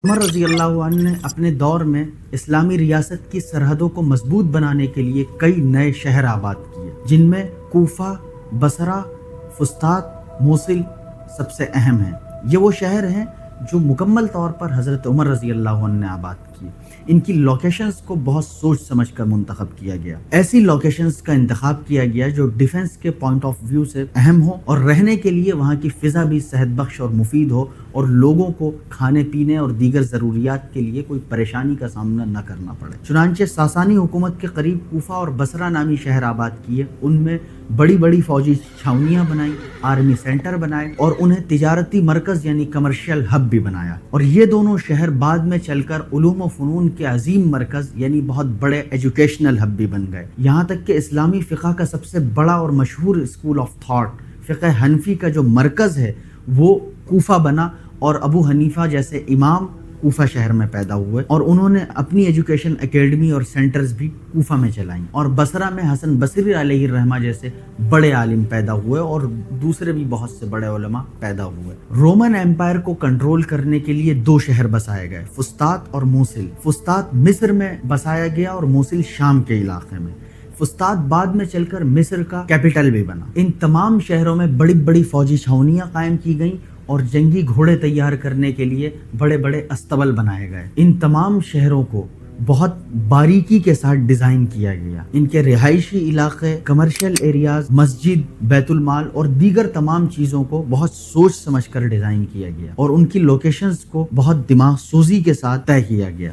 عمر رضی اللہ عنہ نے اپنے دور میں اسلامی ریاست کی سرحدوں کو مضبوط بنانے کے لیے کئی نئے شہر آباد کیے، جن میں کوفہ، بصرہ، فسطاط، موصل سب سے اہم ہیں۔ یہ وہ شہر ہیں جو مکمل طور پر حضرت عمر رضی اللہ عنہ نے آباد کیے۔ ان کی لوکیشنز کو بہت سوچ سمجھ کر منتخب کیا گیا۔ ایسی لوکیشنز کا انتخاب کیا گیا جو ڈیفنس کے پوائنٹ آف ویو سے اہم ہو اور رہنے کے لیے وہاں کی فضا بھی صحت بخش اور مفید ہو اور لوگوں کو کھانے پینے اور دیگر ضروریات کے لیے کوئی پریشانی کا سامنا نہ کرنا پڑے۔ چنانچہ ساسانی حکومت کے قریب کوفہ اور بصرہ نامی شہر آباد کیے، ان میں بڑی بڑی فوجی چھاؤنیاں بنائیں، آرمی سینٹر بنائے اور انہیں تجارتی مرکز یعنی کمرشل ہب بھی بنایا، اور یہ دونوں شہر بعد میں چل کر علوم و فنون کے عظیم مرکز یعنی بہت بڑے ایجوکیشنل ہب بھی بن گئے۔ یہاں تک کہ اسلامی فقہ کا سب سے بڑا اور مشہور اسکول آف تھاٹ فقہ حنفی کا جو مرکز ہے وہ کوفہ بنا، اور ابو حنیفہ جیسے امام کوفہ شہر میں پیدا ہوئے اور انہوں نے اپنی ایجوکیشن اکیڈمی اور سینٹرز بھی کوفہ میں چلائیں، اور بصرہ میں حسن بصری علیہ الرحمہ جیسے بڑے عالم پیدا ہوئے اور دوسرے بھی بہت سے بڑے علماء پیدا ہوئے۔ رومن ایمپائر کو کنٹرول کرنے کے لیے دو شہر بسائے گئے، فسطاط اور موصل۔ فسطاط مصر میں بسایا گیا اور موصل شام کے علاقے میں۔ فسطاط بعد میں چل کر مصر کا کیپٹل بھی بنا۔ ان تمام شہروں میں بڑی بڑی فوجی چھاؤنیاں قائم کی گئیں اور جنگی گھوڑے تیار کرنے کے لیے بڑے بڑے استبل بنائے گئے۔ ان تمام شہروں کو بہت باریکی کے ساتھ ڈیزائن کیا گیا۔ ان کے رہائشی علاقے، کمرشل ایریاز، مسجد، بیت المال اور دیگر تمام چیزوں کو بہت سوچ سمجھ کر ڈیزائن کیا گیا اور ان کی لوکیشنز کو بہت دماغ سوزی کے ساتھ طے کیا گیا۔